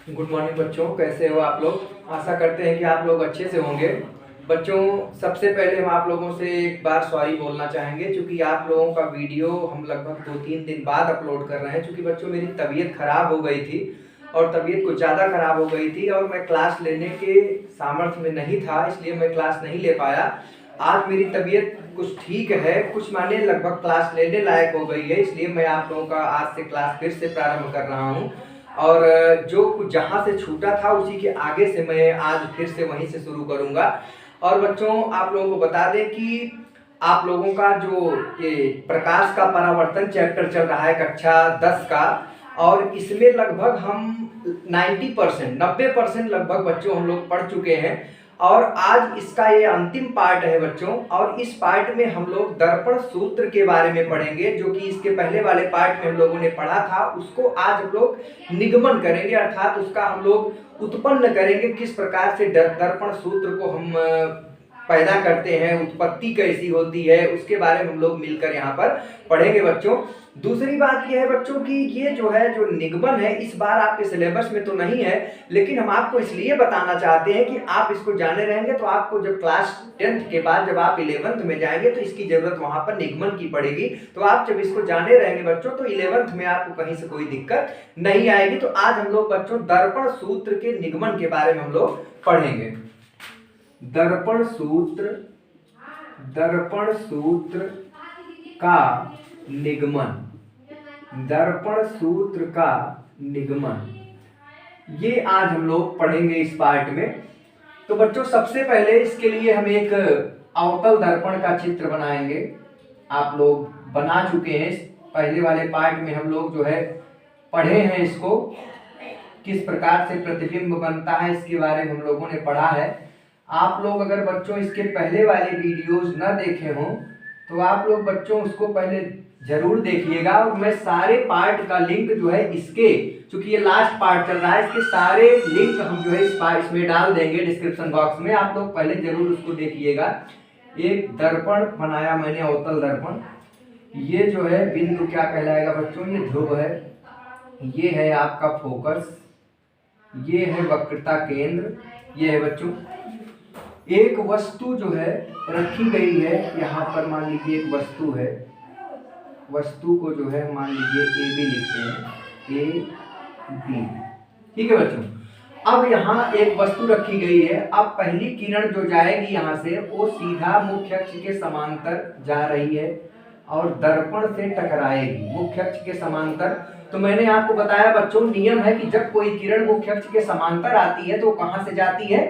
Good morning बच्चों, कैसे हो आप लोग। आशा करते हैं कि आप लोग अच्छे से होंगे। बच्चों, सबसे पहले हम आप लोगों से एक बार सॉरी बोलना चाहेंगे, क्योंकि आप लोगों का वीडियो हम लगभग 2-3 दिन बाद अपलोड कर रहे हैं। क्योंकि बच्चों मेरी तबीयत खराब हो गई थी और तबीयत कुछ ज़्यादा खराब हो गई थी और मैं क्लास लेने के सामर्थ्य में नहीं था, इसलिए मैं क्लास नहीं ले पाया। आज मेरी तबीयत कुछ ठीक है, कुछ माने लगभग क्लास लेने लायक हो गई है, इसलिए मैं आप लोगों का आज से क्लास फिर से प्रारंभ कर रहा हूँ। और जो कुछ जहाँ से छूटा था उसी के आगे से मैं आज फिर से वहीं से शुरू करूँगा। और बच्चों, आप लोगों को बता दें कि आप लोगों का जो ये प्रकाश का परावर्तन चैप्टर चल रहा है कक्षा 10 का, और इसमें लगभग हम 90% लगभग बच्चों हम लोग पढ़ चुके हैं। और आज इसका ये अंतिम पार्ट है बच्चों, और इस पार्ट में हम लोग दर्पण सूत्र के बारे में पढ़ेंगे, जो कि इसके पहले वाले पार्ट में हम लोगों ने पढ़ा था। उसको आज हम लोग निगमन करेंगे, अर्थात उसका हम लोग उत्पन्न करेंगे, किस प्रकार से दर्पण सूत्र को हम पैदा करते हैं, उत्पत्ति कैसी होती है, उसके बारे में हम लोग मिलकर यहाँ पर पढ़ेंगे बच्चों। दूसरी बात यह है बच्चों कि ये जो है जो निगमन है, इस बार आपके सिलेबस में तो नहीं है, लेकिन हम आपको इसलिए बताना चाहते हैं कि आप इसको जाने रहेंगे तो आपको जब क्लास 10th के बाद जब आप 11th में जाएंगे तो इसकी जरूरत वहां पर निगमन की पड़ेगी। तो आप जब इसको जाने रहेंगे बच्चों तो 11th में आपको कहीं से कोई दिक्कत नहीं आएगी। तो आज हम लोग बच्चों दर्पण सूत्र के निगमन के बारे में हम लोग पढ़ेंगे। दर्पण सूत्र का निगमन, दर्पण सूत्र का निगमन, ये आज हम लोग पढ़ेंगे इस पार्ट में। तो बच्चों, सबसे पहले इसके लिए हम एक अवतल दर्पण का चित्र बनाएंगे। आप लोग बना चुके हैं, पहले वाले पार्ट में हम लोग जो है पढ़े हैं इसको, किस प्रकार से प्रतिबिंब बनता है इसके बारे में हम लोगों ने पढ़ा है। आप लोग अगर बच्चों इसके पहले वाले वीडियोस न देखे हों तो आप लोग बच्चों उसको पहले जरूर देखिएगा। और मैं सारे पार्ट का लिंक जो है इसके, चूंकि ये लास्ट पार्ट चल रहा है, इसके सारे लिंक हम जो है इसमें डाल देंगे डिस्क्रिप्शन बॉक्स में। आप लोग पहले जरूर उसको देखिएगा। एक दर्पण बनाया मैंने, अवतल दर्पण। ये जो है बिंदु क्या कहलाएगा बच्चों, ये ध्रुव है, ये है आपका फोकस, ये है वक्रता केंद्र, ये है बच्चों। एक वस्तु जो है रखी गई है यहाँ पर, मान लीजिए एक वस्तु है, वस्तु को जो है मान लीजिए ए बी लिखते हैं, ए बी, ठीक है बच्चों। अब यहाँ एक वस्तु रखी गई है। अब पहली किरण जो जाएगी यहाँ से वो सीधा मुख्य अक्ष के समांतर जा रही है और दर्पण से टकराएगी मुख्य अक्ष के समांतर। तो मैंने आपको बताया बच्चों, नियम है कि जब कोई किरण मुख्य अक्ष के समांतर आती है तो कहाँ से जाती है,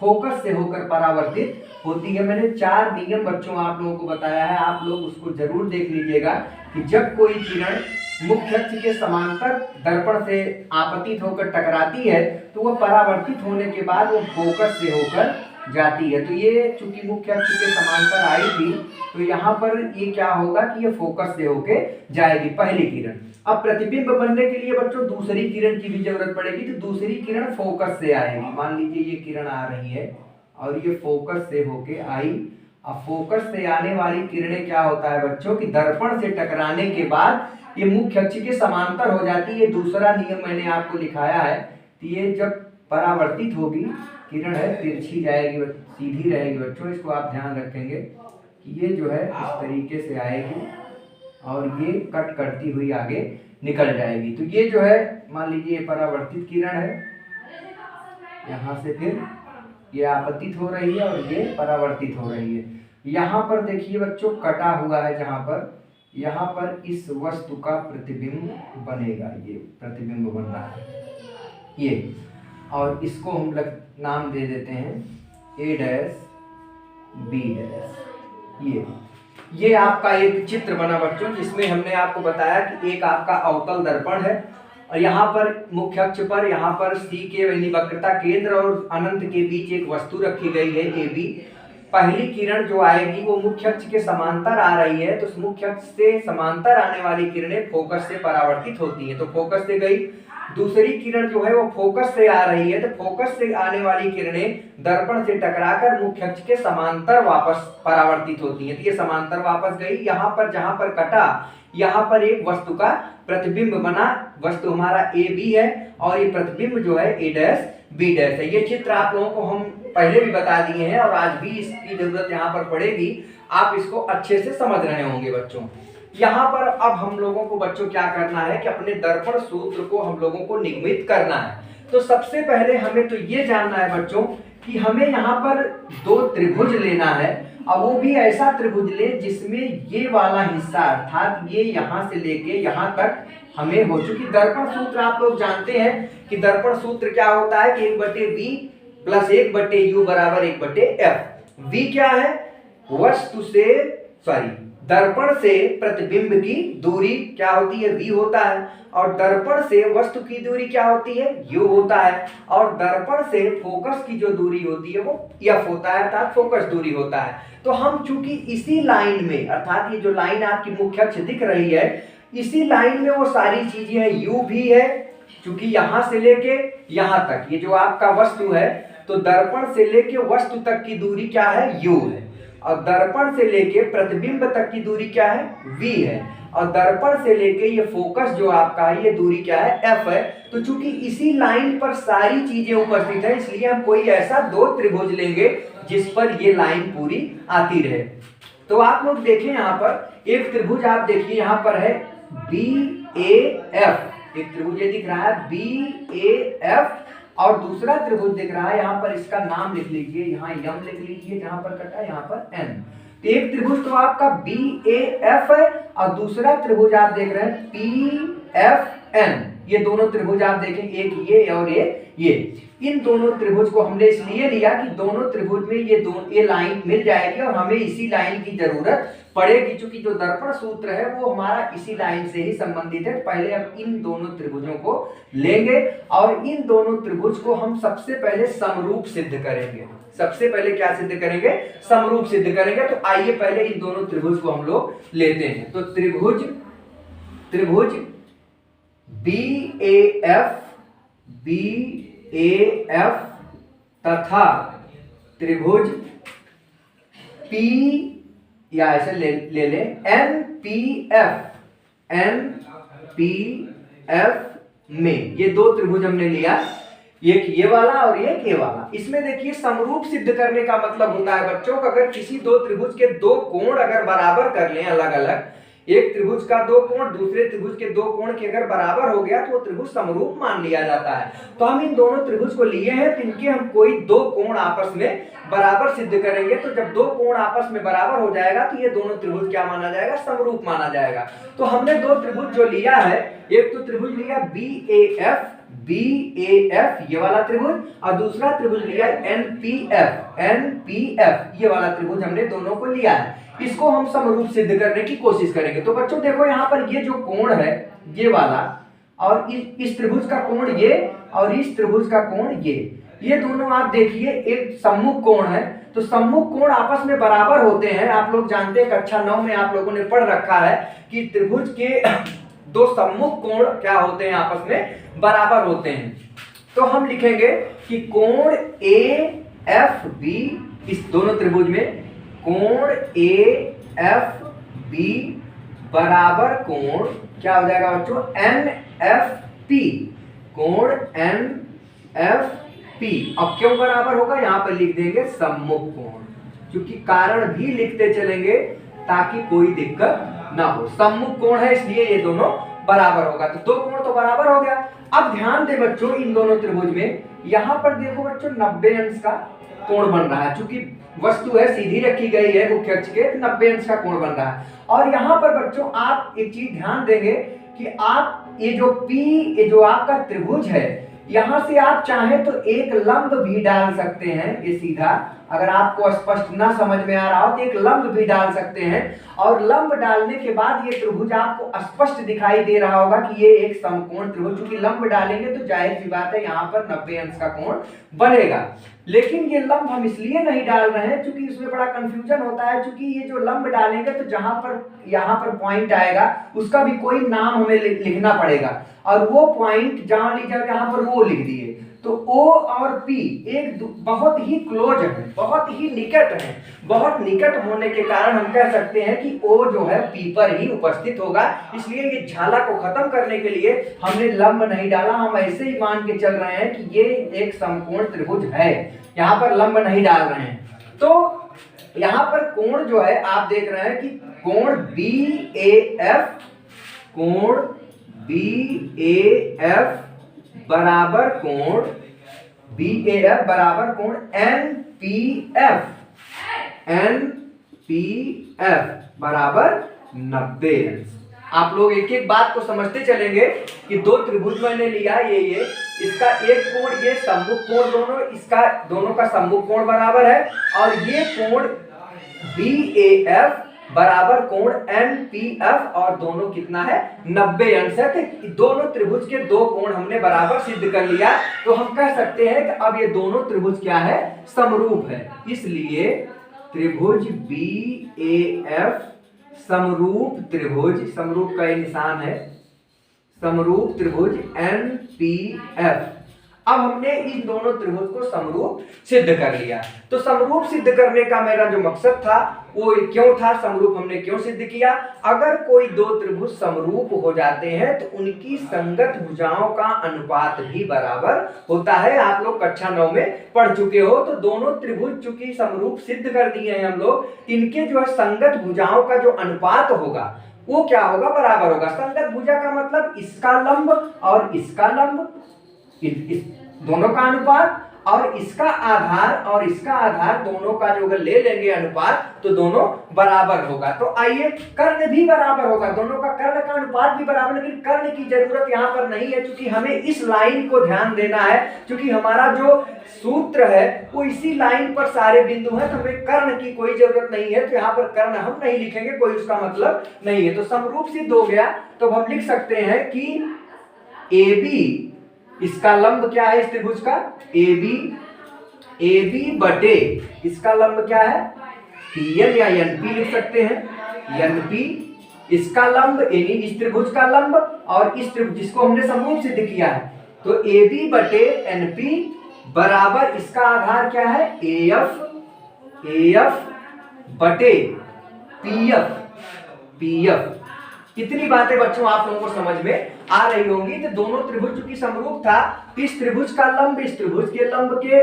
फोकस से होकर परावर्तित होती है। मैंने 4 नियम बच्चों आप लोगों को बताया है, आप लोग उसको जरूर देख लीजिएगा कि जब कोई किरण मुख्य अक्ष के समांतर दर्पण से आपतित होकर टकराती है तो वह परावर्तित होने के बाद वो फोकस से होकर जाती है। तो ये चूंकि मुख्य अक्ष के समांतर आई थी तो यहाँ पर ये क्या होगा कि ये फोकस से होके जाएगी पहली किरण। अब प्रतिबिंब बनने के लिए बच्चों दूसरी किरण की भी जरूरत पड़ेगी। तो दूसरी किरण फोकस से आएगी। मान लीजिए ये किरण आ रही है और ये फोकस से होके आई। अब फोकस से आने वाली किरणें क्या होता है बच्चों कि दर्पण से टकराने के बाद ये मुख्य अक्ष के समांतर हो जाती है। ये दूसरा नियम मैंने आपको लिखाया है। तो ये जब परावर्तित होगी किरण है, तिरछी जाएगी, सीधी रहेगी बच्चों, इसको आप ध्यान रखेंगे कि ये जो है इस तरीके से आएगी और ये कट करती हुई आगे निकल जाएगी। तो ये जो है मान लीजिए ये परावर्तित किरण है, यहाँ से फिर ये आपतित हो रही है और ये परावर्तित हो रही है। यहाँ पर देखिए बच्चों कटा हुआ है, जहाँ पर यहाँ पर इस वस्तु का प्रतिबिंब बनेगा, ये प्रतिबिंब बन रहा है ये, और इसको हम नाम दे देते हैं A डैश B डैश। ये आपका एक चित्र बना बच्चों, जिसमें हमने आपको बताया कि एक आपका अवतल दर्पण है और यहाँ पर मुख्य अक्ष पर यहाँ पर C के यानी वक्रता केंद्र और अनंत के बीच एक वस्तु रखी गई है AB। पहली किरण जो आएगी वो मुख्य अक्ष के समांतर आ रही है, तो मुख्य अक्ष से समांतर आने वाली किरणें फोकस से परावर्तित होती है, तो फोकस से गई। दूसरी किरण जो है वो फोकस से आ रही है, तो फोकस से आने वाली किरणें दर्पण से टकराकर मुख्य अक्ष के समांतर वापस परावर्तित होती है, तो ये समांतर वापस गई। यहाँ पर जहां पर कटा यहाँ पर एक वस्तु का प्रतिबिंब बना, वस्तु हमारा ए बी है और ये प्रतिबिंब जो है ए डैश बी डैश है। ये चित्र आप लोगों को हम पहले भी बता दिए हैं और आज भी इसकी जरूरत यहाँ पर पड़ेगी, आप इसको अच्छे से समझ रहे होंगे बच्चों। यहाँ पर अब हम लोगों को बच्चों क्या करना है कि अपने दर्पण सूत्र को हम लोगों को निगमित करना है। तो सबसे पहले हमें तो ये जानना है बच्चों कि हमें यहाँ पर दो त्रिभुज लेना है और वो भी ऐसा त्रिभुज ले जिसमें ये वाला हिस्सा अर्थात ये यहाँ से लेके यहाँ तक हमें हो, चुकी दर्पण सूत्र आप लोग जानते हैं कि दर्पण सूत्र क्या होता है कि 1/v प्लस 1/u बराबर 1/f। v क्या है, वस्तु से दर्पण से प्रतिबिंब की दूरी क्या होती है, v होता है, और दर्पण से वस्तु की दूरी क्या होती है, u होता है, और दर्पण से फोकस की जो दूरी होती है वो f होता है अर्थात फोकस दूरी होता है। तो हम चूंकि इसी लाइन में अर्थात ये जो लाइन आपकी मुख्य अक्ष दिख रही है इसी लाइन में वो सारी चीजें हैं, u भी है चूंकि यहां से लेके यहां तक ये जो आपका वस्तु है तो दर्पण से लेके वस्तु तक की दूरी क्या है, u है, और दर्पण से लेके प्रतिबिंब तक की दूरी क्या है, v है, और दर्पण से लेके ये फोकस जो आपका है ये दूरी क्या है, f है। तो चूंकि इसी लाइन पर सारी चीजें उपस्थित है इसलिए हम कोई ऐसा दो त्रिभुज लेंगे जिस पर ये लाइन पूरी आती रहे। तो आप लोग देखें यहाँ पर एक त्रिभुज आप देखिए यहाँ पर है BAF, एक त्रिभुज ये दिख रहा है BAF, और दूसरा त्रिभुज दिख रहा है यहाँ पर, इसका नाम लिख लीजिए, यहाँ यम लिख लीजिए, जहां पर कटा है यहाँ पर n। तो एक त्रिभुज तो आपका BAF है और दूसरा त्रिभुज आप देख रहे हैं PFN। ये दोनों त्रिभुज आप देखें, एक ये और ये इन दोनों त्रिभुज को हमने इसलिए लिया कि दोनों त्रिभुज में ये लाइन मिल जाएगी और हमें इसी लाइन की जरूरत पड़ेगी, क्योंकि जो दर्पण सूत्र है वो हमारा इसी लाइन से ही संबंधित है। पहले हम इन दोनों त्रिभुजों को लेंगे और इन दोनों त्रिभुज को हम सबसे पहले समरूप सिद्ध करेंगे। सबसे पहले क्या सिद्ध करेंगे, समरूप सिद्ध करेंगे। तो आइए पहले इन दोनों त्रिभुज को हम लोग लेते हैं। तो त्रिभुज BAF तथा त्रिभुज P या ऐसे ले ले NPF में ये दो त्रिभुज हमने लिया, एक ये वाला और एक ये वाला। इसमें देखिए समरूप सिद्ध करने का मतलब होता है बच्चों को अगर किसी दो त्रिभुज के दो कोण अगर बराबर कर लें अलग अलग, एक त्रिभुज का दो कोण दूसरे त्रिभुज के दो कोण के अगर बराबर हो गया तो वो त्रिभुज समरूप मान लिया जाता है। तो हम इन दोनों त्रिभुज को लिए हैं तो इनके हम कोई दो कोण आपस में बराबर सिद्ध करेंगे। तो जब दो कोण आपस में बराबर हो जाएगा तो ये दोनों त्रिभुज क्या माना जाएगा, समरूप माना जाएगा। तो हमने दो त्रिभुज जो लिया है, एक तो त्रिभुज लिया BAF ये वाला त्रिभुज और दूसरा त्रिभुज लिया NPF ये वाला त्रिभुज हमने दोनों को लिया है। इसको हम समरूप सिद्ध करने की कोशिश करेंगे। तो बच्चों देखो यहाँ पर ये जो कोण है ये वाला और इस त्रिभुज का कोण ये और इस त्रिभुज का कोण ये दोनों आप देखिए एक सम्मुख कोण है। तो सम्मुख कोण आपस में बराबर होते हैं। आप लोग जानते हैं कक्षा 9 में आप लोगों ने पढ़ रखा है कि त्रिभुज के दो सम्मुख कोण क्या होते हैं, आपस में बराबर होते हैं। तो हम लिखेंगे कि कोण AFB, इस दोनों त्रिभुज में कोण AFB बराबर कोण क्या हो जाएगा बच्चों, NFP, कोण NFP। अब क्यों बराबर होगा, यहाँ पर लिख देंगे सम्मुख कोण, क्योंकि कारण भी लिखते चलेंगे ताकि कोई दिक्कत ना हो। सम्मुख कोण है इसलिए ये दोनों बराबर होगा। तो दो कोण तो बराबर हो गया। अब ध्यान दे बच्चों इन दोनों त्रिभुज में यहाँ पर देखो बच्चों 90 अंश का कोण बन रहा है, क्योंकि वस्तु है सीधी रखी गई है मुख्य अक्ष के, 90 अंश का कोण बन रहा है। और यहाँ पर बच्चों आप एक चीज ध्यान देंगे कि आप ये जो P ये जो आपका त्रिभुज है यहां से आप चाहें तो एक लंब भी डाल सकते हैं। ये सीधा अगर आपको स्पष्ट ना समझ में आ रहा हो तो एक लंब भी डाल सकते हैं, और लंब डालने के बाद ये त्रिभुज आपको स्पष्ट दिखाई दे रहा होगा कि ये एक समकोण त्रिभुज। क्योंकि लंब डालेंगे तो जाहिर सी बात है यहाँ पर 90 अंश का कोण बनेगा। लेकिन ये लंब हम इसलिए नहीं डाल रहे हैं क्योंकि इसमें बड़ा कंफ्यूजन होता है। क्योंकि ये जो लंब डालेंगे तो जहां पर यहाँ पर पॉइंट आएगा उसका भी कोई नाम हमें लिखना पड़ेगा, और वो पॉइंट जहां लिखा यहाँ पर वो लिख दिए तो O और P बहुत ही क्लोज है, बहुत ही निकट है। बहुत निकट होने के कारण हम कह सकते हैं कि O जो है P पर ही उपस्थित होगा। इसलिए ये झाला को खत्म करने के लिए हमने लंब नहीं डाला, हम ऐसे ही मान के चल रहे हैं कि ये एक समकोण त्रिभुज है, यहाँ पर लंब नहीं डाल रहे हैं। तो यहाँ पर कोण जो है आप देख रहे हैं कि कोण BAF बराबर कोण NPF बराबर 90 अंश। आप लोग एक एक बात को समझते चलेंगे कि दो त्रिभुज मैंने लिया, ये इसका एक कोण, ये सम्मुख कोण दोनों, इसका दोनों का सम्मुख कोण बराबर है, और ये कोण BAF बराबर कोण NPF, और दोनों कितना है 90 अंश है। तो दोनों त्रिभुज के दो कोण हमने बराबर सिद्ध कर लिया, तो हम कह सकते हैं कि अब ये दोनों त्रिभुज क्या है, समरूप है। इसलिए त्रिभुज BAF समरूप त्रिभुज, समरूप का ये निशान है, समरूप त्रिभुज NPF। अब हमने इन दोनों त्रिभुज को समरूप सिद्ध कर लिया। तो समरूप सिद्ध करने का मेरा जो मकसद था वो क्यों था, समरूप हमने क्यों सिद्ध किया? अगर कोई दो त्रिभुज समरूप हो जाते हैं तो उनकी संगत भुजाओं का अनुपात भी बराबर होता है। आप लोग कक्षा 9 में पढ़ चुके हो। तो दोनों त्रिभुज चूंकि समरूप सिद्ध कर दिए हैं हम लोग, इनके जो है संगत भुजाओं का जो अनुपात होगा वो क्या होगा, बराबर होगा। संगत भुजा का मतलब इसका लंब और इसका लंब, इस दोनों का अनुपात, और इसका आधार और इसका आधार, दोनों का जो अगर ले लेंगे अनुपात तो दोनों बराबर होगा। तो आइए, कर्ण भी बराबर होगा, दोनों का कर्ण का अनुपात भी बराबर। लेकिन कर्ण की जरूरत यहाँ पर नहीं है, क्योंकि हमें इस लाइन को ध्यान देना है, क्योंकि हमारा जो सूत्र है वो इसी लाइन पर सारे बिंदु हैं, तो हमें कर्ण की कोई जरूरत नहीं है। तो यहाँ पर कर्ण हम नहीं लिखेंगे, कोई उसका मतलब नहीं है। तो समरूप सिद्ध हो गया। तो हम लिख सकते हैं कि AB, इसका लंब क्या है इस त्रिभुज का, AB बटे इसका लंब क्या है, PN या NP लिख सकते हैं, NP इसका लंब, यानी इस त्रिभुज का लंब, और इस त्रिभुज जिसको हमने समरूप सिद्ध किया है, तो AB बटे NP बराबर इसका आधार क्या है, AF बटे PF। कितनी बातें बच्चों आप लोगों को समझ में आ रही होंगी। तो दोनों त्रिभुज की समरूप था, इस त्रिभुज का लंब इस त्रिभुज के लंब के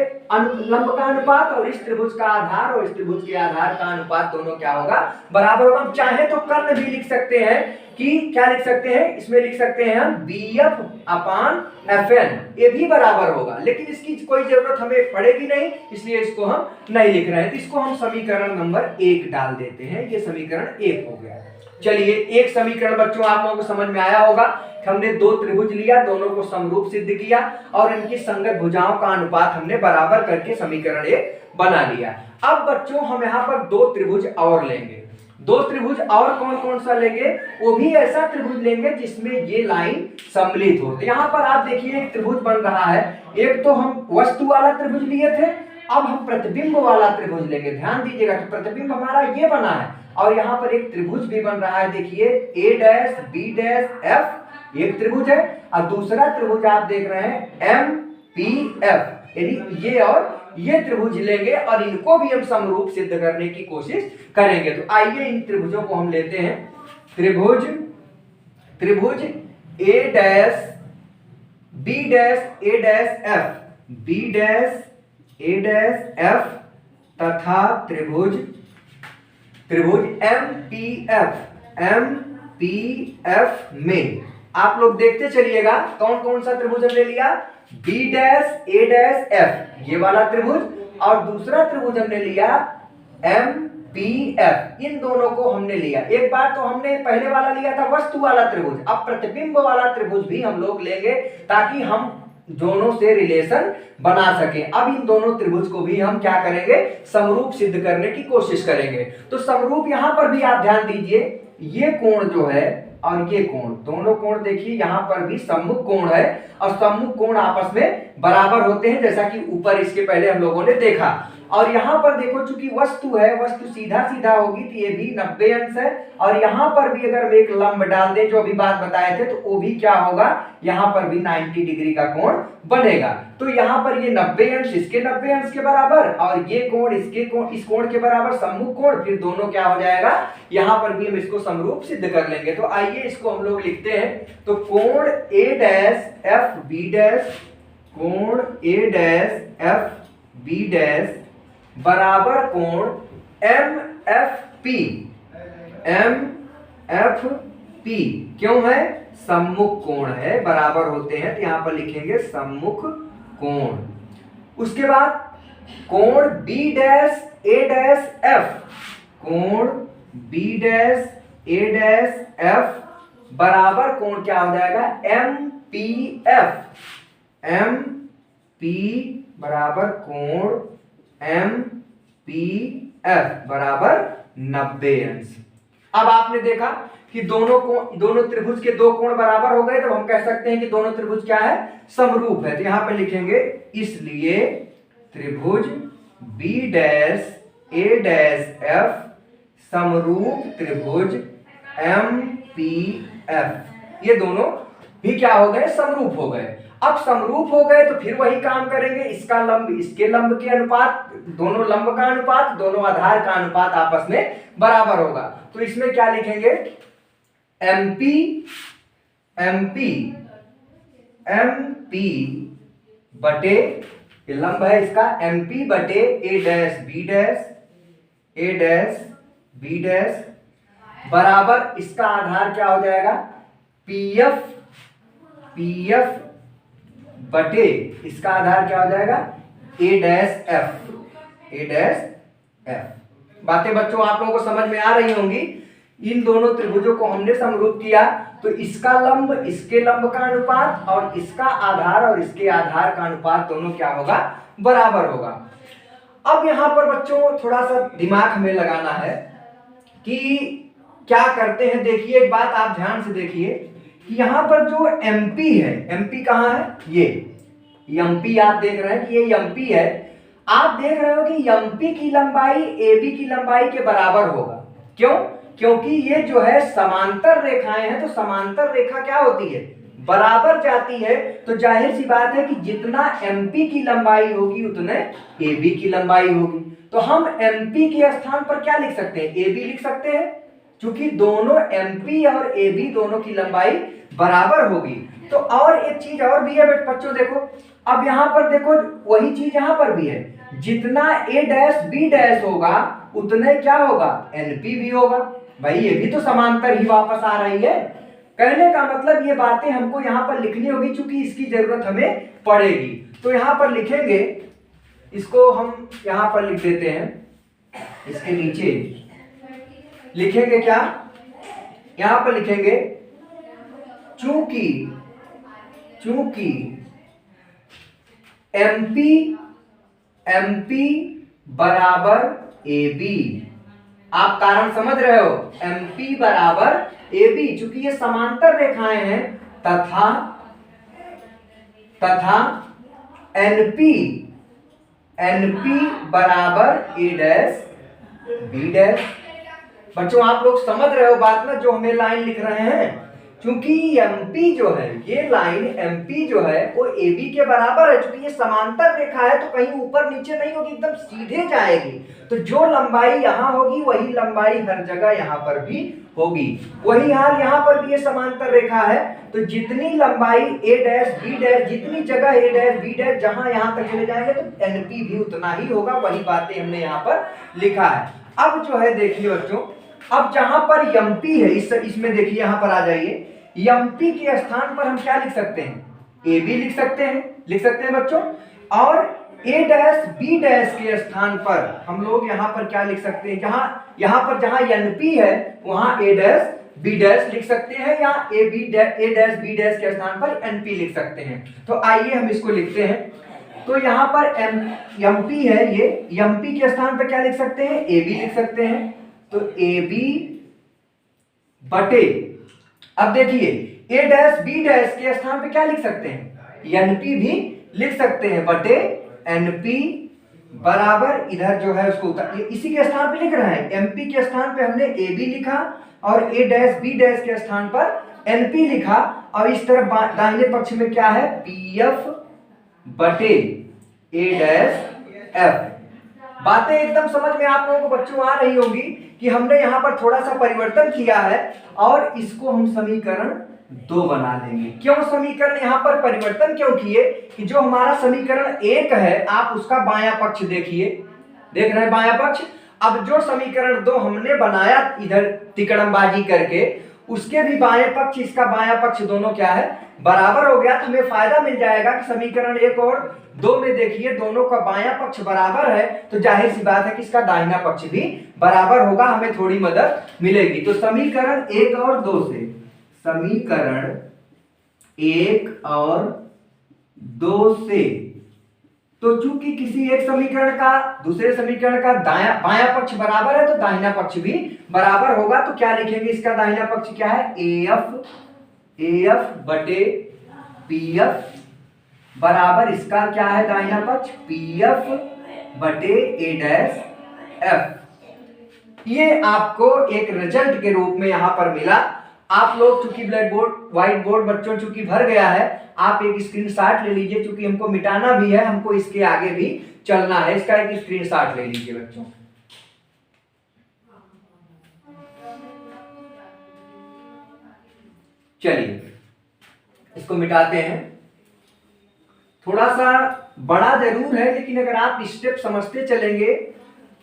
लंब का अनुपात, और इस त्रिभुज का आधार और इस त्रिभुज के आधार का अनुपात दोनों क्या होगा, बराबर होगा। हम चाहे तो कर्ण भी लिख सकते हैं कि क्या लिख सकते हैं, इसमें लिख सकते हैं हम BF/FN, ये भी बराबर होगा। लेकिन इसकी कोई जरूरत हमें पड़ेगी नहीं, इसलिए इसको हम नहीं लिख रहे हैं। तो इसको हम समीकरण नंबर 1 डाल देते हैं। ये समीकरण 1 हो गया। चलिए, एक समीकरण बच्चों आप लोगों को समझ में आया होगा। हमने दो त्रिभुज लिया, दोनों को समरूप सिद्ध किया, और इनकी संगत भुजाओं का अनुपात हमने बराबर करके समीकरण 1 बना लिया। अब बच्चों हम यहाँ पर दो त्रिभुज और लेंगे। दो त्रिभुज और कौन कौन सा लेंगे, वो भी ऐसा त्रिभुज लेंगे जिसमें ये लाइन सम्मिलित हो। तो यहाँ पर आप देखिए एक त्रिभुज बन रहा है। एक तो हम वस्तु वाला त्रिभुज लिए थे, अब हम प्रतिबिंब वाला त्रिभुज लेंगे। ध्यान दीजिएगा, तो प्रतिबिंब हमारा ये बना है, और यहाँ पर एक त्रिभुज भी बन रहा है। देखिए A', B', F एक त्रिभुज है, और दूसरा त्रिभुज आप देख रहे हैं MPF, यानी ये और ये त्रिभुज लेंगे, और इनको भी हम समरूप सिद्ध करने की कोशिश करेंगे। तो आइए इन त्रिभुजों को हम लेते हैं। त्रिभुज A', B', F तथा त्रिभुज MPF में आप लोग देखते चलिएगा कौन कौन सा त्रिभुज हमने लिया। B', ये वाला त्रिभुज, और दूसरा त्रिभुज हमने लिया MPF। इन दोनों को हमने लिया। एक बार तो हमने पहले वाला लिया था वस्तु वाला त्रिभुज, अब प्रतिबिंब वाला त्रिभुज भी हम लोग लेंगे, ताकि हम दोनों से रिलेशन बना सके। अब इन दोनों त्रिभुज को भी हम क्या करेंगे, समरूप सिद्ध करने की कोशिश करेंगे। तो समरूप यहां पर भी आप ध्यान दीजिए, ये कोण जो है और ये कोण, दोनों कोण देखिए यहां पर भी सम्मुख कोण है, और सम्मुख कोण आपस में बराबर होते हैं, जैसा कि ऊपर इसके पहले हम लोगों ने देखा। और यहाँ पर देखो चूंकि वस्तु है, वस्तु सीधा सीधा होगी तो ये भी 90 अंश है, और यहाँ पर भी अगर हम एक लंब डाल दें जो अभी बात बताए थे तो वो भी क्या होगा, यहाँ पर भी 90 डिग्री का कोण बनेगा। तो यहाँ पर ये 90 अंश इसके 90 अंश के बराबर और ये कोण इसके कोण इस कोण के बराबर, सम्मुख कोण, फिर दोनों क्या हो जाएगा, यहाँ पर भी हम इसको समरूप सिद्ध कर लेंगे। तो आइए इसको हम लोग लिखते हैं। तो कोण A dash F B dash, कोण A dash F B dash बराबर कोण M F P, M F P क्यों है, सम्मुख कोण है, बराबर होते हैं तो यहां पर लिखेंगे सम्मुख कोण। उसके बाद कोण B dash A dash F, कोण B dash A dash F बराबर कोण क्या हो जाएगा, M P F, M P बराबर कोण एम पी एफ बराबर 90 अंश। अब आपने देखा कि दोनों त्रिभुज के दो कोण बराबर हो गए, तो हम कह सकते हैं कि दोनों त्रिभुज क्या है, समरूप है। तो यहां पे लिखेंगे इसलिए त्रिभुज B dash A dash F समरूप त्रिभुज एम पी एफ, ये दोनों भी क्या हो गए, समरूप हो गए। अब समरूप हो गए तो फिर वही काम करेंगे, इसका लंब इसके लंब के अनुपात, दोनों लंब का अनुपात, दोनों आधार का अनुपात आपस में बराबर होगा। तो इसमें क्या लिखेंगे, एमपी एमपी एमपी बटे, ये लंब है इसका, एमपी बटे ए dash B dash, A dash B dash बराबर इसका आधार क्या हो जाएगा, पीएफ, पीएफ बटे इसका आधार क्या हो जाएगा, ए डैश एफ, ए डैश एफ। बातें बच्चों आप लोगों को समझ में आ रही होंगी। इन दोनों त्रिभुजों को हमने समरूप किया, तो इसका लंब इसके लंब का अनुपात और इसका आधार और इसके आधार का अनुपात दोनों क्या होगा, बराबर होगा। अब यहां पर बच्चों थोड़ा सा दिमाग हमें लगाना है कि क्या करते हैं। देखिए एक बात आप ध्यान से देखिए कि यहां पर जो MP है, MP कहां है, ये MP आप देख रहे हैं कि ये MP है। आप देख रहे हो कि MP की लंबाई AB की लंबाई के बराबर होगा। क्यों, क्योंकि ये जो है समांतर रेखाएं हैं, तो समांतर रेखा क्या होती है, बराबर जाती है। तो जाहिर सी बात है कि जितना MP की लंबाई होगी उतने AB की लंबाई होगी। तो हम MP के स्थान पर क्या लिख सकते हैं, AB लिख सकते हैं, क्योंकि दोनों MP और AB दोनों की लंबाई बराबर होगी। तो और एक चीज और भी है बच्चों, देखो अब यहां पर देखो वही चीज यहां पर भी है, जितना A डैश B डैश होगा उतने क्या होगा, NP भी होगा। भाई ये भी तो समांतर ही वापस आ रही है। कहने का मतलब ये बातें हमको यहाँ पर लिखनी होगी, क्योंकि इसकी जरूरत हमें पड़ेगी। तो यहाँ पर लिखेंगे, इसको हम यहाँ पर लिख देते हैं, इसके नीचे लिखेंगे क्या, यहाँ पर लिखेंगे चूंकि MP बराबर AB, आप कारण समझ रहे हो, MP बराबर AB, चूंकि ये समांतर रेखाएं हैं, तथा NP बराबर A डैश B डैश। बच्चों आप लोग समझ रहे हो बात ना, जो हमें लाइन लिख रहे हैं, क्योंकि MP जो है, ये लाइन MP जो है वो AB के बराबर है। क्योंकि ये समांतर रेखा है तो कहीं ऊपर नीचे नहीं होगी, एकदम सीधे जाएगी। तो जो लंबाई यहाँ होगी वही लंबाई हर जगह यहाँ पर भी होगी। वही हाल यहाँ पर भी ये समांतर रेखा है, तो जितनी लंबाई A डैश B डैश, जितनी जगह A डैश B डैश जहां यहाँ तक चले जाएंगे तो NP भी उतना ही होगा। वही बातें हमने यहाँ पर लिखा है। अब जो है देखिए बच्चों, अब जहां पर MP है, इसमें देखिए यहां पर आ जाइए, MP के स्थान पर हम क्या लिख सकते हैं, AB लिख सकते हैं बच्चों। और A डैश B डैश के स्थान पर हम लोग यहां पर क्या लिख सकते हैं, यहां पर जहां NP है वहां A डैश B डैश लिख सकते हैं, या A डैश B डैश के स्थान पर NP लिख सकते हैं। तो आइए हम इसको लिखते हैं। तो यहाँ पर MP है, ये MP के स्थान पर क्या लिख सकते हैं, AB लिख सकते हैं। तो AB बटे, अब देखिए A डैश B डैश के स्थान पे क्या लिख सकते हैं, NP भी लिख सकते हैं, बटे NP बराबर इधर जो है उसको इसी के स्थान पे लिख रहे हैं। एमपी के स्थान पे हमने ए बी लिखा और ए डैश बी डैश के स्थान पर एनपी लिखा, और इस तरफ दाहिने पक्ष में क्या है, पीएफ बटे ए डैश एफ। बातें एकदम समझ में आप लोगों को बच्चों आ रही होंगी कि हमने यहाँ पर थोड़ा सा परिवर्तन किया है और इसको हम समीकरण 2 बना लेंगे। क्यों समीकरण यहाँ पर परिवर्तन क्यों किए कि जो हमारा समीकरण 1 है आप उसका बायां पक्ष देखिए, देख रहे हैं बायां पक्ष। अब जो समीकरण 2 हमने बनाया इधर तिकड़मबाजी करके, उसके भी बाएं पक्ष इसका बायां पक्ष दोनों क्या है, बराबर हो गया। तो हमें फायदा मिल जाएगा कि समीकरण 1 और 2 में देखिए दोनों का बायां पक्ष बराबर है, तो जाहिर सी बात है कि इसका दाहिना पक्ष भी बराबर होगा, हमें थोड़ी मदद मिलेगी। तो समीकरण 1 और 2 से, समीकरण 1 और 2 से, तो चूंकि किसी एक समीकरण का दूसरे समीकरण का बायां पक्ष बराबर है तो दाहिना पक्ष भी बराबर होगा। तो क्या लिखेंगे, इसका दाहिना पक्ष क्या है, एफ बटे पीएफ बराबर इसका क्या है दाहिना पक्ष, पीएफ बटे ए डैश एफ। ये आपको एक रिजल्ट के रूप में यहां पर मिला। आप लोग चूंकि ब्लैक बोर्ड व्हाइट बोर्ड बच्चों चूंकि भर गया है, आप एक स्क्रीनशॉट ले लीजिए, चूंकि हमको मिटाना भी है, हमको इसके आगे भी चलना है, इसका एक स्क्रीनशॉट ले लीजिए बच्चों। चलिए इसको मिटाते हैं। थोड़ा सा बड़ा जरूर है, लेकिन अगर आप स्टेप समझते चलेंगे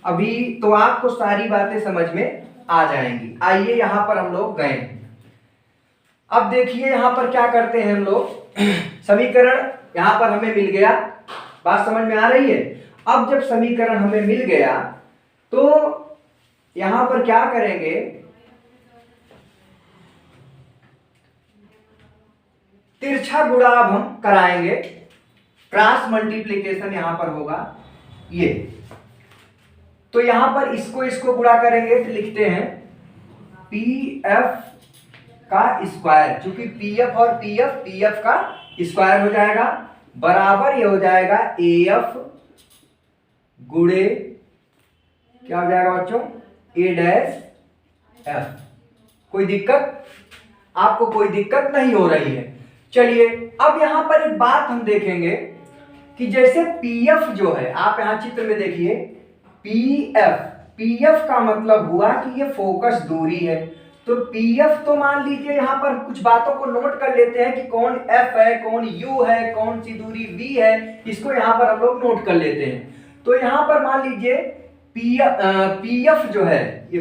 अभी तो आपको सारी बातें समझ में आ जाएंगी। आइए यहां पर हम लोग गए। अब देखिए यहां पर क्या करते हैं हम लोग, समीकरण यहां पर हमें मिल गया, बात समझ में आ रही है। अब जब समीकरण हमें मिल गया तो यहां पर क्या करेंगे, तिरछा गुणा अब हम कराएंगे, क्रॉस मल्टीप्लीकेशन यहां पर होगा ये। तो यहां पर इसको गुणा करेंगे तो लिखते हैं पी एफ का स्क्वायर, क्योंकि पीएफ और पीएफ का स्क्वायर हो जाएगा, बराबर ये हो जाएगा एएफ गुणे क्या हो जाएगा बच्चों, ए डैश एफ। कोई दिक्कत, आपको कोई दिक्कत नहीं हो रही है। चलिए अब यहां पर एक बात हम देखेंगे कि जैसे पीएफ जो है, आप यहां चित्र में देखिए पीएफ का मतलब हुआ कि ये फोकस दूरी है। तो पीएफ तो मान लीजिए यहां पर कुछ बातों को नोट कर लेते हैं कि कौन एफ है, कौन यू है, कौन सी दूरी वी है, इसको यहां पर हम लोग नोट कर लेते हैं। तो यहां पर मान लीजिए पीएफ जो है, ये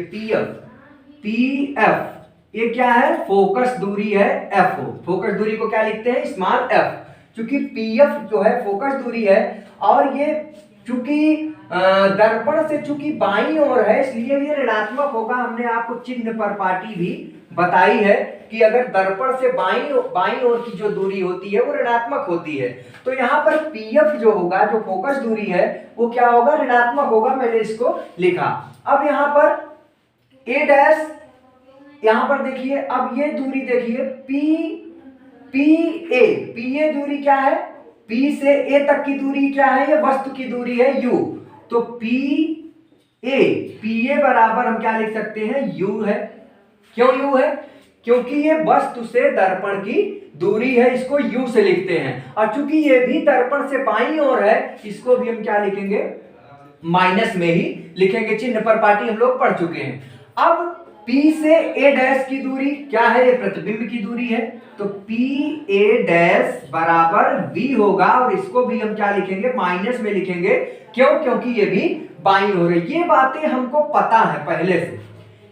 पीएफ ये क्या है, फोकस दूरी है एफ। फोकस दूरी को क्या लिखते हैं, स्मॉल एफ, क्योंकि पीएफ जो है फोकस दूरी है, और ये चूंकि दर्पण से चूंकि बाईं ओर है इसलिए ये ऋणात्मक होगा। हमने आपको चिन्ह पर पाटी भी बताई है कि अगर दर्पण से बाईं ओर की जो दूरी होती है वो ऋणात्मक होती है। तो यहाँ पर पीएफ जो होगा, जो फोकस दूरी है, वो क्या होगा, ऋणात्मक होगा। मैंने इसको लिखा। अब यहाँ पर ए डैश, यहाँ पर देखिए, अब ये दूरी देखिए पी ए दूरी क्या है, पी से ए तक की दूरी क्या है, ये वस्तु की दूरी है यू। तो पी ए बराबर हम क्या लिख सकते हैं, यू है। क्यों यू है, क्योंकि ये वस्तु से दर्पण की दूरी है, इसको यू से लिखते हैं। और चूंकि ये भी दर्पण से बाईं ओर है, इसको भी हम क्या लिखेंगे, माइनस में ही लिखेंगे। चिन्ह पर पाटी हम लोग पढ़ चुके हैं। अब P से A डैश की दूरी क्या है, ये प्रतिबिंब की दूरी है। तो P A डैश बराबर V होगा, और इसको भी हम क्या लिखेंगे, माइनस में लिखेंगे। क्यों, क्योंकि ये भी बाईं हो रही। ये बातें हमको पता है पहले से,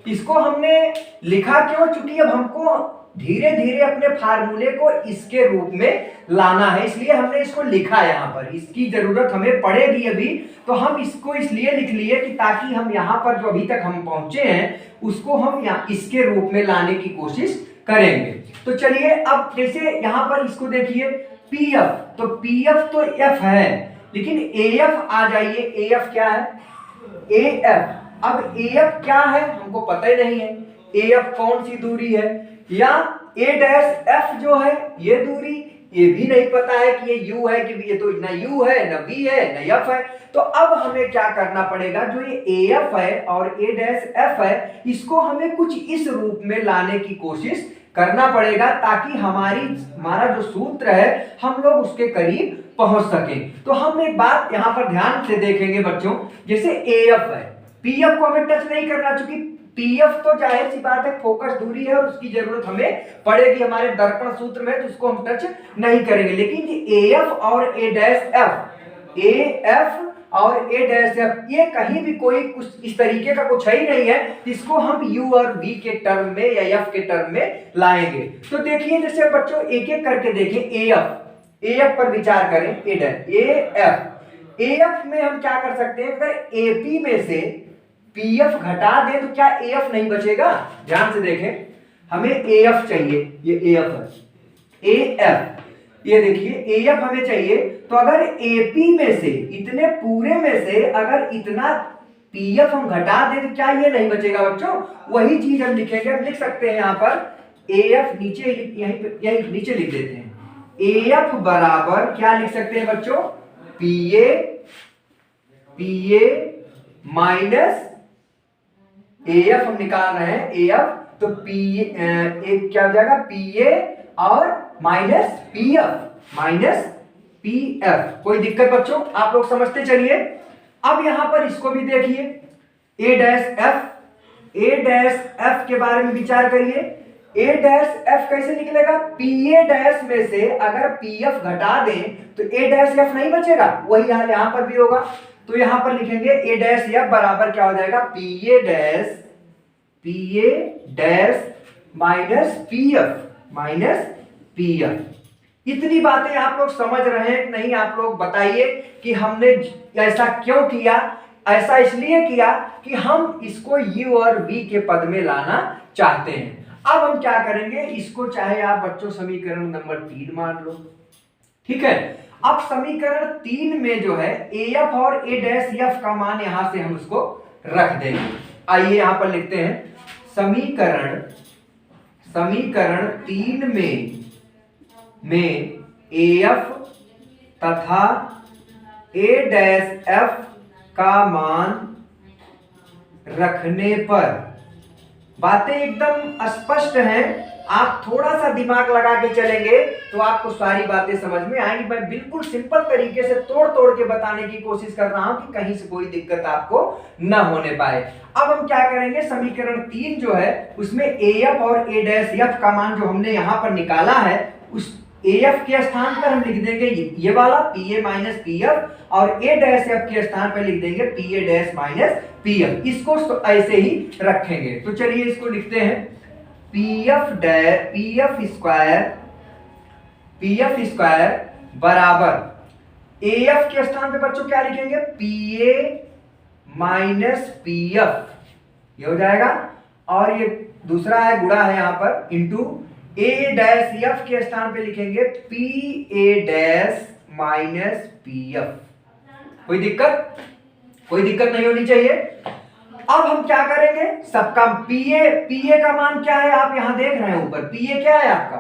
इसको हमने लिखा क्यों, क्योंकि अब हमको धीरे धीरे अपने फार्मूले को इसके रूप में लाना है, इसलिए हमने इसको लिखा यहाँ पर। इसकी जरूरत हमें पड़ेगी अभी, तो हम इसको इसलिए लिख लिए कि ताकि हम यहाँ पर जो अभी तक हम पहुंचे हैं उसको हम यहाँ इसके रूप में लाने की कोशिश करेंगे। तो चलिए अब जैसे यहाँ पर इसको देखिए पीएफ, तो पीएफ तो एफ है, लेकिन एएफ आ जाइए। एएफ क्या है, एएफ। अब एएफ क्या है हमको पता ही नहीं है, एएफ कौन सी दूरी है, या ए डैश एफ जो है ये दूरी, ये भी नहीं पता है कि ये u है कि ये तो ना u है ना v है ना f है। तो अब हमें क्या करना पड़ेगा, जो ये AF है और A डैश F है, इसको हमें कुछ इस रूप में लाने की कोशिश करना पड़ेगा ताकि हमारा जो सूत्र है हम लोग उसके करीब पहुंच सकें। तो हम एक बात यहां पर ध्यान से देखेंगे बच्चों, जैसे AF है, PF को हमें टच नहीं करना, चूंकि PF तो जाहिर सी बात है फोकस दूरी है और उसकी जरूरत हमें पड़ेगी हमारे दर्पण सूत्र में, तो उसको हम टच नहीं करेंगे। लेकिन AF और A डैश F, AF और A डैश F, ये कहीं भी कोई कुछ इस तरीके का कुछ है ही नहीं है, इसको हम U और V के टर्म में या F के टर्म में लाएंगे। तो देखिए जैसे बच्चों एक एक करके देखें, AF पर विचार करें, A डैश AF में हम क्या कर सकते हैं, अगर AP में से PF घटा दें तो क्या AF नहीं बचेगा? ध्यान से देखें, हमें AF चाहिए, ये AF है, AF, ये देखिए AF हमें चाहिए। तो अगर AP में से, इतने पूरे में से अगर इतना PF हम घटा दें तो क्या ये नहीं बचेगा बच्चों? वही चीज हम लिखेंगे, हम लिख सकते हैं यहां पर AF नीचे, यहीं नीचे लिख देते हैं, AF बराबर क्या लिख सकते हैं बच्चों? PA माइनस AF हम निकाल रहे हैं, AF, तो एक क्या हो जाएगा, PA और माइनस PF। कोई दिक्कत बच्चों? आप लोग समझते चलिए। अब यहां पर इसको भी देखिए, A डैश F के बारे में विचार करिए। A डैश F कैसे निकलेगा? PA डैश में से अगर PF घटा दें तो A डैश F नहीं बचेगा, वही हाल यहां पर भी होगा। तो यहां पर लिखेंगे A डैश F बराबर क्या हो जाएगा, PA डैश माइनस PF। इतनी बातें आप लोग समझ रहे हैं कि नहीं? आप लोग बताइए कि हमने ऐसा क्यों किया। ऐसा इसलिए किया कि हम इसको U और V के पद में लाना चाहते हैं। अब हम क्या करेंगे, इसको चाहे आप बच्चों समीकरण नंबर 3 मान लो, ठीक है। अब समीकरण 3 में जो है AF और A डैश F का मान यहां से हम उसको रख देंगे। आइए यहां पर लिखते हैं, समीकरण 3 में AF तथा A डैश F का मान रखने पर बातें एकदम स्पष्ट हैं। आप थोड़ा सा दिमाग लगा के चलेंगे तो आपको सारी बातें समझ में आएंगी। मैं बिल्कुल सिंपल तरीके से तोड़ तोड़ के बताने की कोशिश कर रहा हूं कि कहीं से कोई दिक्कत आपको ना होने पाए। अब हम क्या करेंगे, समीकरण 3 जो है उसमें AF और A डैश F का मान जो हमने यहां पर निकाला है, उस AF के स्थान पर हम लिख देंगे ये वाला PA माइनस PF, और A डैश F के स्थान पर लिख देंगे PA डैश माइनस PF। इसको ऐसे ही रखेंगे। तो चलिए इसको लिखते हैं, PF स्क्वायर बराबर AF के स्थान पे बच्चों क्या लिखेंगे, PA माइनस PF, ये हो जाएगा। और ये दूसरा है, गुणा है यहां पर, इंटू A डैश F के स्थान पे लिखेंगे PA डैश माइनस PF। कोई दिक्कत नहीं होनी चाहिए। अब हम क्या करेंगे, सबका PA का मान क्या है, आप यहां देख रहे हैं ऊपर, PA क्या है आपका,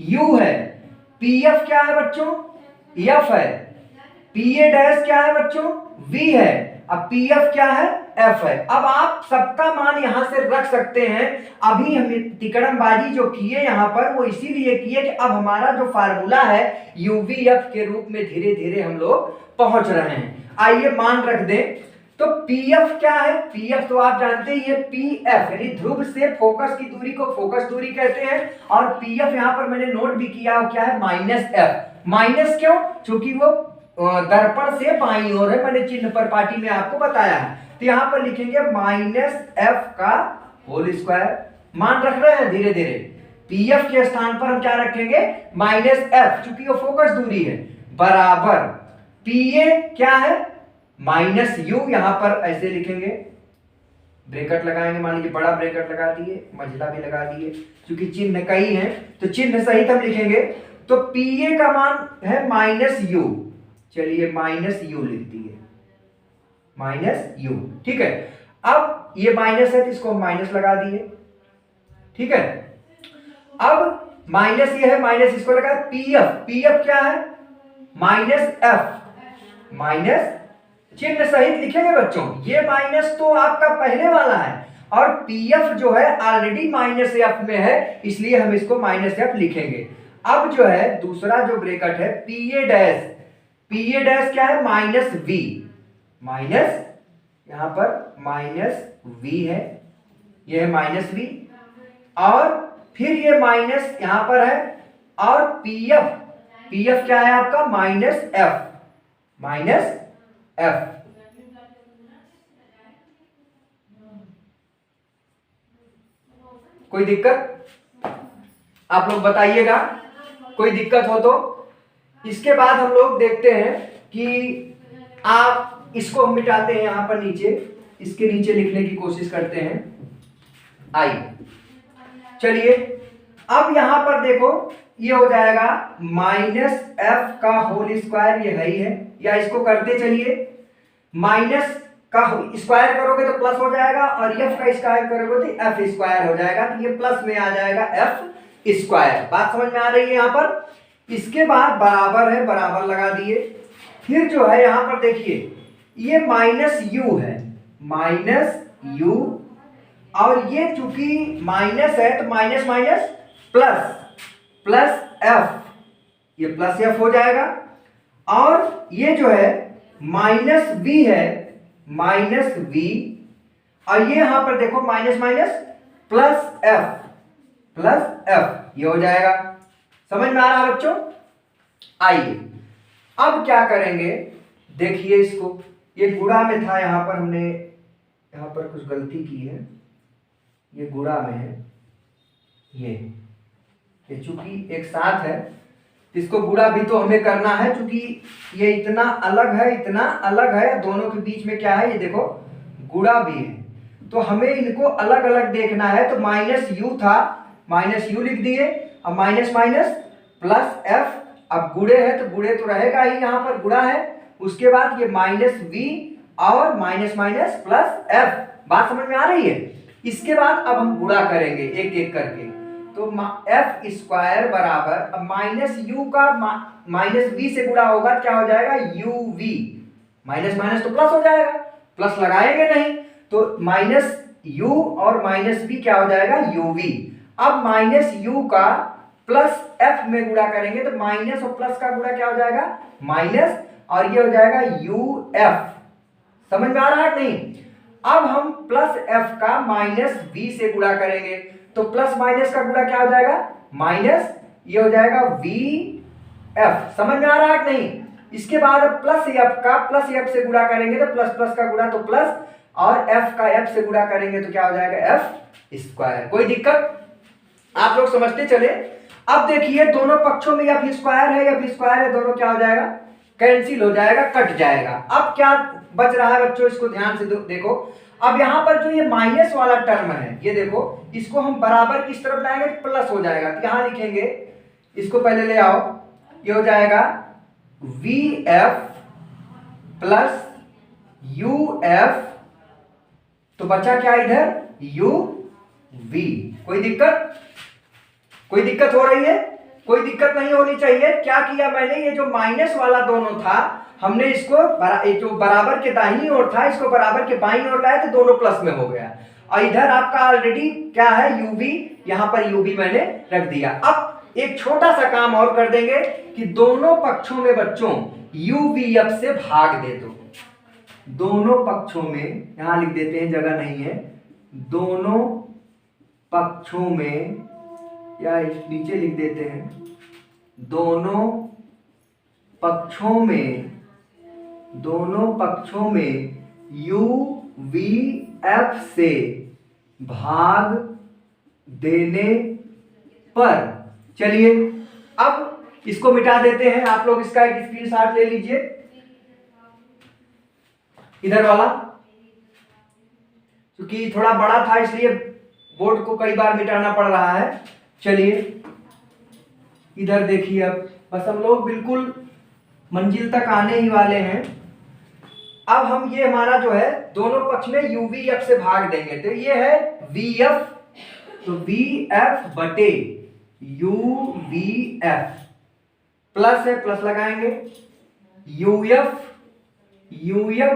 U है। PF क्या है बच्चों, F है। PA डैश क्या है बच्चों, V है। अब PF क्या है, F है। अब आप सबका मान यहां से रख सकते हैं। अभी हम तिकड़मबाजी जो किए यहां पर, वो इसीलिए किए कि अब हमारा जो फार्मूला है UVF के रूप में धीरे धीरे हम लोग पहुंच रहे हैं। आइए मान रख दें। तो PF क्या है, PF तो आप जानते ही है, PF यानी ध्रुव से फोकस की दूरी को फोकस दूरी कहते हैं। और PF यहां पर मैंने नोट भी किया, क्या है, माइनस F। माइनस क्यों, क्योंकि वो दर्पण से बाईं ओर है, मैंने चिन्ह पर पार्टी में आपको बताया है। तो यहां पर लिखेंगे माइनस F का होल स्क्वायर। मान रख रहे हैं धीरे धीरे। PF के स्थान पर हम क्या रखेंगे, माइनस F, चूंकि वो फोकस दूरी है, बराबर PA क्या है, माइनस U। यहां पर ऐसे लिखेंगे, ब्रैकेट लगाएंगे, मान लीजिए बड़ा ब्रैकेट लगा दिए, मंझला भी लगा दिए, क्योंकि चिन्ह कई हैं तो चिन्ह सहित हम लिखेंगे। तो PA का मान है माइनस U, चलिए माइनस U लिख दिए, माइनस U, ठीक है। अब ये माइनस है तो इसको माइनस लगा दिए, ठीक है। अब माइनस ये है, माइनस इसको लगा पी एफ, पी एफ क्या है माइनस एफ, माइनस चिन्ह सहित लिखेंगे बच्चों। ये माइनस तो आपका पहले वाला है और पीएफ जो है ऑलरेडी माइनस एफ में है, इसलिए हम इसको माइनस एफ लिखेंगे। अब जो है दूसरा जो ब्रैकेट है पीए डैश, पीए डैश क्या है माइनस वी, माइनस यहां पर माइनस वी है, ये है माइनस वी, और फिर ये माइनस यहां पर है, और पीएफ, पीएफ क्या है आपका माइनस एफ, माइनस एफ। कोई दिक्कत आप लोग बताइएगा, कोई दिक्कत हो तो। इसके बाद हम लोग देखते हैं कि आप इसको हम मिटाते हैं यहां पर नीचे, इसके नीचे लिखने की कोशिश करते हैं। आइए चलिए, अब यहां पर देखो ये हो जाएगा माइनस एफ का होल स्क्वायर, ये है ही है, या इसको करते चलिए माइनस का स्क्वायर करोगे तो प्लस हो जाएगा, और एफ का स्क्वायर करोगे तो एफ स्क्वायर हो जाएगा, तो ये प्लस में आ जाएगा एफ स्क्वायर। बात समझ में आ रही है यहाँ पर। इसके बाद बराबर है, बराबर लगा दिए, फिर जो है यहाँ पर देखिए ये माइनस यू है, माइनस यू, और ये चूंकि माइनस है तो minus minus plus, plus F, ये प्लस एफ हो जाएगा, और ये जो है माइनस वी है, माइनस वी, और ये यहां पर देखो minus minus plus F, plus F, ये हो जाएगा। समझ में आ रहा है बच्चों। आइए अब क्या करेंगे, देखिए इसको, ये गुणा में था, यहां पर हमने यहां पर कुछ गलती की है, ये गुणा में है, ये चूंकि एक साथ है इसको गुणा भी तो हमें करना है, क्योंकि ये इतना अलग है, इतना अलग है, दोनों के बीच में क्या है ये देखो गुणा भी है, तो हमें इनको अलग अलग देखना है। तो माइनस यू था, माइनस यू लिख दिए, अब माइनस माइनस प्लस एफ, अब गुणे है तो गुणे तो रहेगा ही, यहाँ पर गुणा है, उसके बाद ये माइनस वी और माइनस माइनस प्लस एफ। बात समझ में आ रही है। इसके बाद अब हम गुणा करेंगे एक एक करके, तो एफ स्क्वायर बराबर, अब माइनस यू का माइनस वी से गुणा होगा, क्या हो जाएगा यू वी, माइनस माइनस तो प्लस हो जाएगा, प्लस लगाएंगे नहीं, तो माइनस यू और माइनस वी क्या हो जाएगा यू वी। अब माइनस यू का प्लस एफ में गुणा करेंगे तो माइनस और प्लस का गुणा क्या हो जाएगा माइनस, और ये हो जाएगा यू एफ। समझ में आ रहा है नहीं। अब हम प्लस एफ का माइनस वी से गुणा करेंगे, तो प्लस माइनस का गुणा क्या हो जाएगा माइनस, ये हो जाएगा वी एफ। समझ में आ रहा है नहीं। इसके बाद प्लस एफ का प्लस एफ से गुणा करेंगे तो प्लस प्लस का गुणा तो प्लस, और एफ का एफ से गुणा करेंगे तो क्या हो जाएगा एफ स्क्वायर। कोई दिक्कत आप लोग समझते चले। अब देखिए दोनों पक्षों में एफ स्क्वायर है, एफ स्क्वायर है, दोनों क्या हो जाएगा कैंसिल हो जाएगा, कट जाएगा। अब क्या बच रहा है बच्चों, इसको ध्यान से देखो। अब यहां पर जो ये माइनस वाला टर्म है, ये देखो, इसको हम बराबर किस तरफ लाएंगे प्लस हो जाएगा, तो यहां लिखेंगे, इसको पहले ले आओ, ये हो जाएगा V F plus U F, तो बचा क्या इधर यू वी। कोई दिक्कत, कोई दिक्कत हो रही है? कोई दिक्कत नहीं होनी चाहिए। क्या किया मैंने, ये जो माइनस वाला दोनों था हमने इसको जो बराबर के दाहिनी ओर था इसको बराबर के बाईं ओर लाया तो दोनों प्लस में हो गया, और इधर आपका ऑलरेडी क्या है यूवी, यहां पर यूवी मैंने रख दिया। अब एक छोटा सा काम और कर देंगे कि दोनों पक्षों में बच्चों यूवीएफ से भाग दे दो। दोनों पक्षों में, यहां लिख देते हैं जगह नहीं है, दोनों पक्षों में, या नीचे लिख देते हैं, दोनों पक्षों में, दोनों पक्षों में यू वी एफ से भाग देने पर, चलिए अब इसको मिटा देते हैं। आप लोग इसका एक स्क्रीनशॉट ले लीजिए, इधर वाला, क्योंकि थोड़ा बड़ा था इसलिए बोर्ड को कई बार मिटाना पड़ रहा है। चलिए इधर देखिए, अब बस हम लोग बिल्कुल मंजिल तक आने ही वाले हैं। अब हम ये हमारा जो है दोनों पक्ष में यूवीएफ से भाग देंगे, तो ये है वीएफ, तो वीएफ बटे UVF प्लस है, प्लस लगाएंगे, UF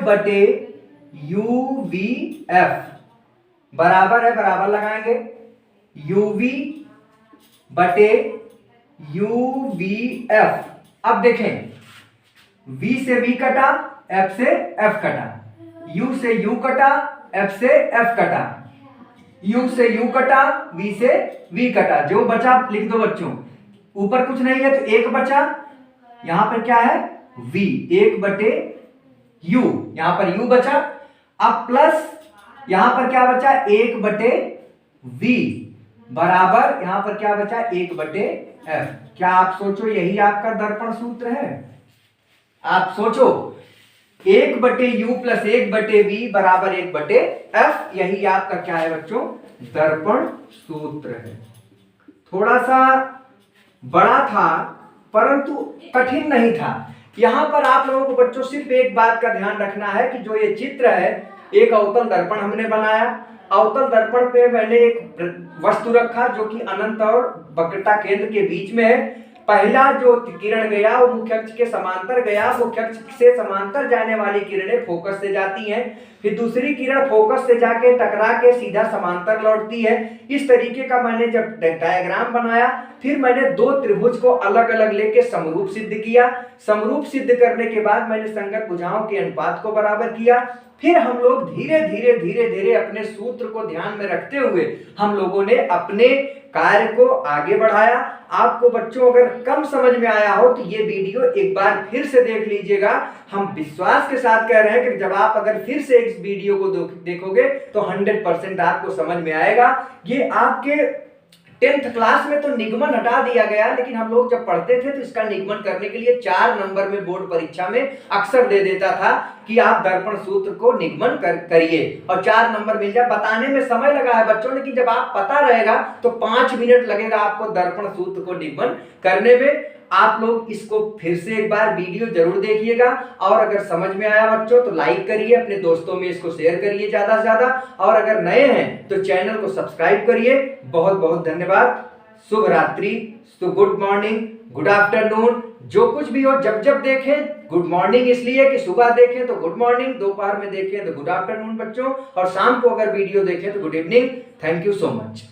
बटे UVF बराबर है, बराबर लगाएंगे, UV बटे UVF। अब देखें, V से V कटा, F से F कटा, U से U कटा, F से F कटा, U से U कटा, V से V कटा, जो बचा लिख दो बच्चों। ऊपर कुछ नहीं है तो एक बचा, यहां पर क्या है V, 1 बटे U, यहां पर U बचा। अब प्लस यहां पर क्या बचा, 1 बटे V बराबर यहां पर क्या बचा, 1 बटे F। क्या आप सोचो यही आपका दर्पण सूत्र है? आप सोचो, 1 बटे U प्लस 1 बटे V बराबर 1 बटे F, यही आपका क्या है बच्चों, दर्पण सूत्र है। थोड़ा सा बड़ा था परंतु कठिन नहीं था। यहां पर आप लोगों को बच्चों सिर्फ एक बात का ध्यान रखना है कि जो ये चित्र है, एक अवतल दर्पण हमने बनाया। अवतल दर्पण पे मैंने एक वस्तु रखा जो कि अनंत और वक्रता केंद्र के बीच में है। पहला जो किरण गया वो मुख्य अक्ष के समांतर गया, मुख्य अक्ष से समांतर जाने वाली किरणें फोकस से जाती हैं, फिर दूसरी किरण फोकस से जाके टकरा के सीधा समांतर लौटती है। इस तरीके का मैंने जब डायग्राम बनाया, फिर मैंने दो त्रिभुज को अलग अलग लेके समरूप सिद्ध किया। समरूप सिद्ध करने के बाद मैंने संगत भुजाओं के अनुपात को बराबर किया। फिर हम लोग धीरे धीरे अपने सूत्र को ध्यान में रखते हुए हम लोगों ने अपने कार्य को आगे बढ़ाया। आपको बच्चों अगर कम समझ में आया हो तो ये वीडियो एक बार फिर से देख लीजिएगा। हम विश्वास के साथ कह रहे हैं कि जब आप अगर फिर से इस वीडियो को देखोगे तो 100% आपको समझ में आएगा। ये आपके 10th क्लास में तो निगमन हटा दिया गया, लेकिन हम लोग जब पढ़ते थे तो इसका निगमन करने के लिए 4 नंबर में बोर्ड परीक्षा में अक्सर दे देता था कि आप दर्पण सूत्र को निगमन करिए और 4 नंबर मिल जाए। बताने में समय लगा है बच्चों, लेकिन जब आप पता रहेगा तो 5 मिनट लगेगा आपको दर्पण सूत्र को निगमन करने में। आप लोग इसको फिर से एक बार वीडियो जरूर देखिएगा और अगर समझ में आया बच्चों तो लाइक करिए, अपने दोस्तों में इसको शेयर करिए ज्यादा से ज्यादा, और अगर नए हैं तो चैनल को सब्सक्राइब करिए। बहुत बहुत धन्यवाद। शुभ रात्रि, गुड मॉर्निंग, गुड आफ्टरनून, जो कुछ भी हो जब जब देखें गुड मॉर्निंग, इसलिए कि सुबह देखें तो गुड मॉर्निंग, दोपहर में देखें तो गुड आफ्टरनून बच्चों, और शाम को अगर वीडियो देखें तो good evening. Thank you so much.